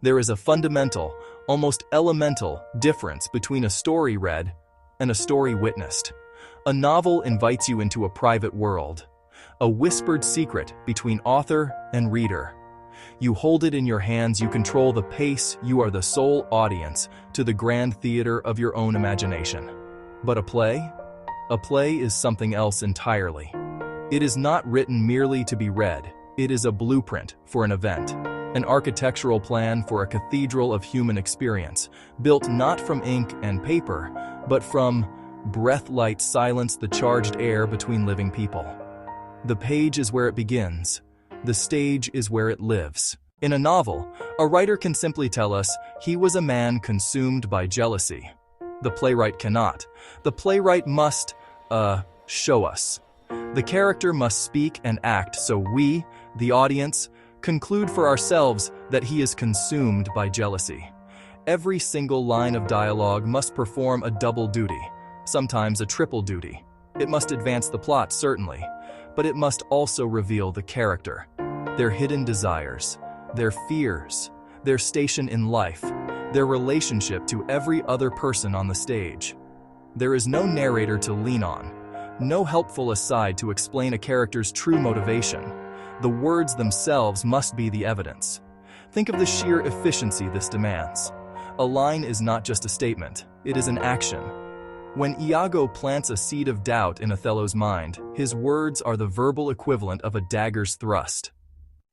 There is a fundamental, almost elemental, difference between a story read and a story witnessed. A novel invites you into a private world, a whispered secret between author and reader. You hold it in your hands, you control the pace, you are the sole audience to the grand theater of your own imagination. But a play? A play is something else entirely. It is not written merely to be read. It is a blueprint for an event, an architectural plan for a cathedral of human experience, built not from ink and paper, but from breath-light silence, the charged air between living people. The page is where it begins. The stage is where it lives. In a novel, a writer can simply tell us he was a man consumed by jealousy. The playwright cannot. The playwright must, show us. The character must speak and act so we, the audience, conclude for ourselves that he is consumed by jealousy. Every single line of dialogue must perform a double duty, sometimes a triple duty. It must advance the plot, certainly, but it must also reveal the character, their hidden desires, their fears, their station in life, their relationship to every other person on the stage. There is no narrator to lean on, no helpful aside to explain a character's true motivation. The words themselves must be the evidence. Think of the sheer efficiency this demands. A line is not just a statement, it is an action. When Iago plants a seed of doubt in Othello's mind, his words are the verbal equivalent of a dagger's thrust.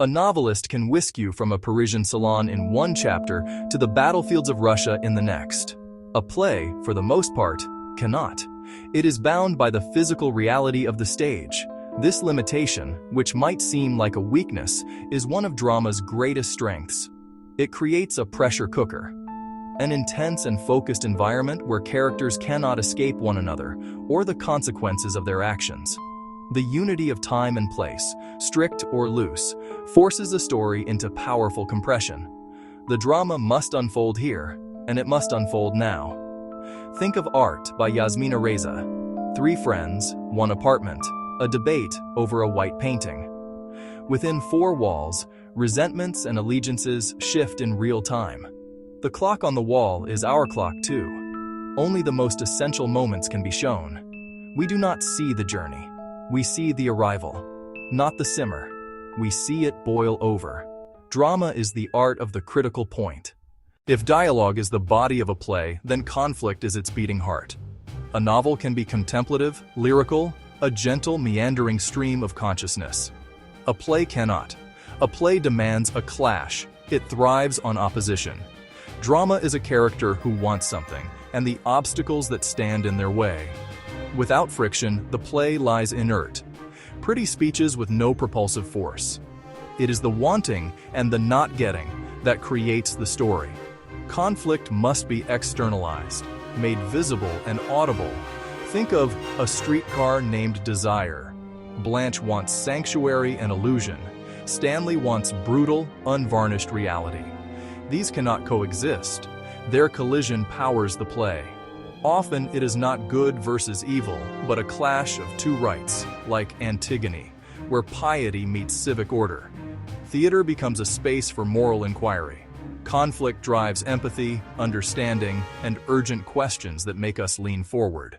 A novelist can whisk you from a Parisian salon in one chapter to the battlefields of Russia in the next. A play, for the most part, cannot. It is bound by the physical reality of the stage. This limitation, which might seem like a weakness, is one of drama's greatest strengths. It creates a pressure cooker, an intense and focused environment where characters cannot escape one another or the consequences of their actions. The unity of time and place, strict or loose, forces a story into powerful compression. The drama must unfold here, and it must unfold now. Think of Art by Yasmina Reza. 3 friends, 1 apartment, a debate over a white painting. Within 4 walls, resentments and allegiances shift in real time. The clock on the wall is our clock too. Only the most essential moments can be shown. We do not see the journey. We see the arrival, not the simmer. We see it boil over. Drama is the art of the critical point. If dialogue is the body of a play, then conflict is its beating heart. A novel can be contemplative, lyrical, a gentle, meandering stream of consciousness. A play cannot. A play demands a clash. It thrives on opposition. Drama is a character who wants something, and the obstacles that stand in their way. Without friction, the play lies inert. Pretty speeches with no propulsive force. It is the wanting and the not getting that creates the story. Conflict must be externalized, made visible and audible. Think of A Streetcar Named Desire. Blanche wants sanctuary and illusion. Stanley wants brutal, unvarnished reality. These cannot coexist. Their collision powers the play. Often it is not good versus evil, but a clash of 2 rights, like Antigone, where piety meets civic order. Theater becomes a space for moral inquiry. Conflict drives empathy, understanding, and urgent questions that make us lean forward.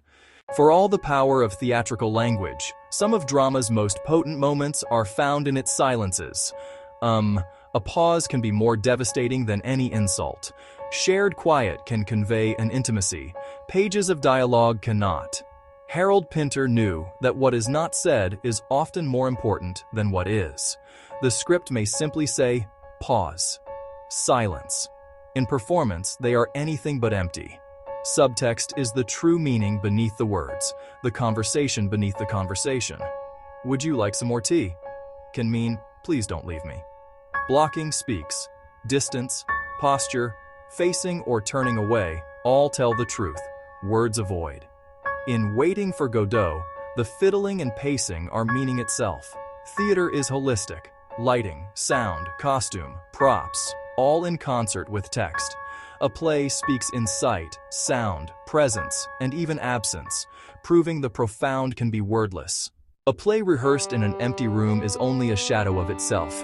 For all the power of theatrical language, some of drama's most potent moments are found in its silences. A pause can be more devastating than any insult. Shared quiet can convey an intimacy. Pages of dialogue cannot. Harold Pinter knew that what is not said is often more important than what is. The script may simply say, pause. Silence. In performance, they are anything but empty. Subtext is the true meaning beneath the words, the conversation beneath the conversation. Would you like some more tea? Can mean, please don't leave me. Blocking speaks. Distance, posture, facing or turning away, all tell the truth. Words avoid. In Waiting for Godot, the fiddling and pacing are meaning itself. Theater is holistic. Lighting, sound, costume, props, all in concert with text. A play speaks in sight, sound, presence, and even absence, proving the profound can be wordless. A play rehearsed in an empty room is only a shadow of itself.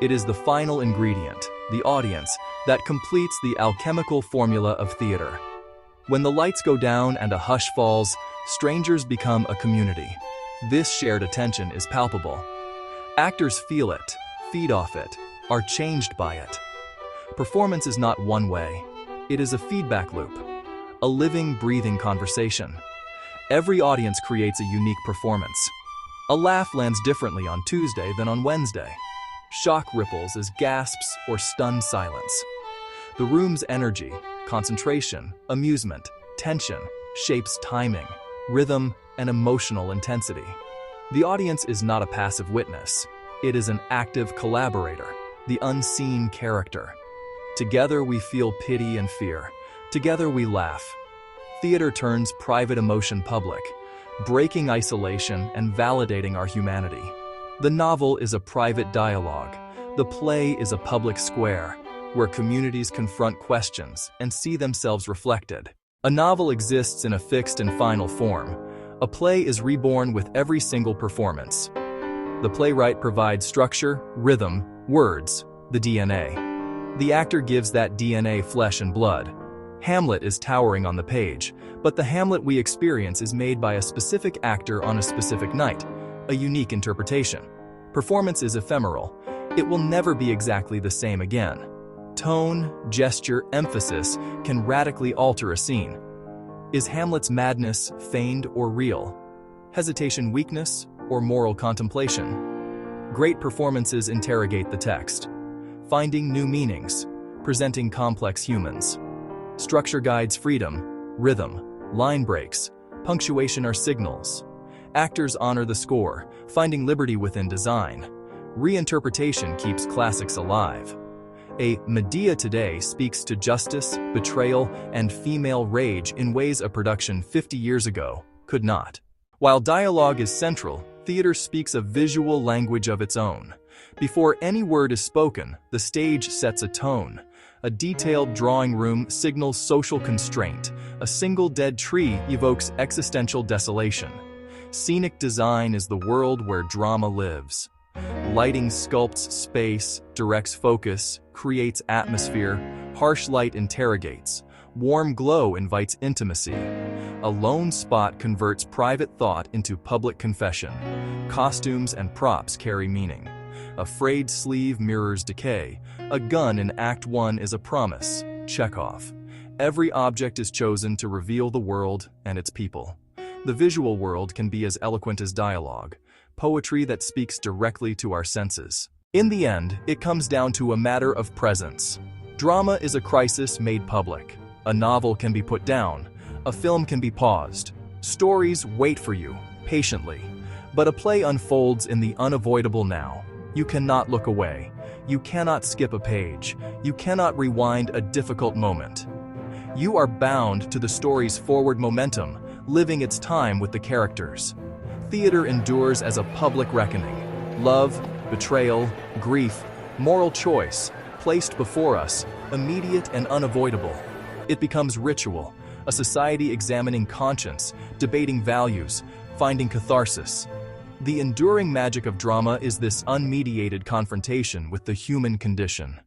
It is the final ingredient, the audience, that completes the alchemical formula of theater. When the lights go down and a hush falls, strangers become a community. This shared attention is palpable. Actors feel it, feed off it, are changed by it. Performance is not one way. It is a feedback loop, a living, breathing conversation. Every audience creates a unique performance. A laugh lands differently on Tuesday than on Wednesday. Shock ripples as gasps or stunned silence. The room's energy, concentration, amusement, tension shapes timing, rhythm, and emotional intensity. The audience is not a passive witness. It is an active collaborator, the unseen character. Together we feel pity and fear. Together we laugh. Theater turns private emotion public, breaking isolation and validating our humanity. The novel is a private dialogue. The play is a public square, where communities confront questions and see themselves reflected. A novel exists in a fixed and final form. A play is reborn with every single performance. The playwright provides structure, rhythm, words, the DNA. The actor gives that DNA flesh and blood. Hamlet is towering on the page, but the Hamlet we experience is made by a specific actor on a specific night, a unique interpretation. Performance is ephemeral. It will never be exactly the same again. Tone, gesture, emphasis can radically alter a scene. Is Hamlet's madness feigned or real? Hesitation weakness or moral contemplation? Great performances interrogate the text, finding new meanings, presenting complex humans. Structure guides freedom, rhythm, line breaks, punctuation are signals. Actors honor the score, finding liberty within design. Reinterpretation keeps classics alive. A Medea today speaks to justice, betrayal, and female rage in ways a production 50 years ago could not. While dialogue is central, theater speaks a visual language of its own. Before any word is spoken, the stage sets a tone. A detailed drawing room signals social constraint. A single dead tree evokes existential desolation. Scenic design is the world where drama lives. Lighting sculpts space, directs focus, creates atmosphere. Harsh light interrogates. Warm glow invites intimacy. A lone spot converts private thought into public confession. Costumes and props carry meaning. A frayed sleeve mirrors decay. A gun in Act 1 is a promise. Chekhov. Every object is chosen to reveal the world and its people. The visual world can be as eloquent as dialogue, poetry that speaks directly to our senses. In the end, it comes down to a matter of presence. Drama is a crisis made public. A novel can be put down. A film can be paused. Stories wait for you, patiently. But a play unfolds in the unavoidable now. You cannot look away. You cannot skip a page. You cannot rewind a difficult moment. You are bound to the story's forward momentum, living its time with the characters. Theater endures as a public reckoning. Love, betrayal, grief, moral choice, placed before us, immediate and unavoidable. It becomes ritual, a society examining conscience, debating values, finding catharsis. The enduring magic of drama is this unmediated confrontation with the human condition.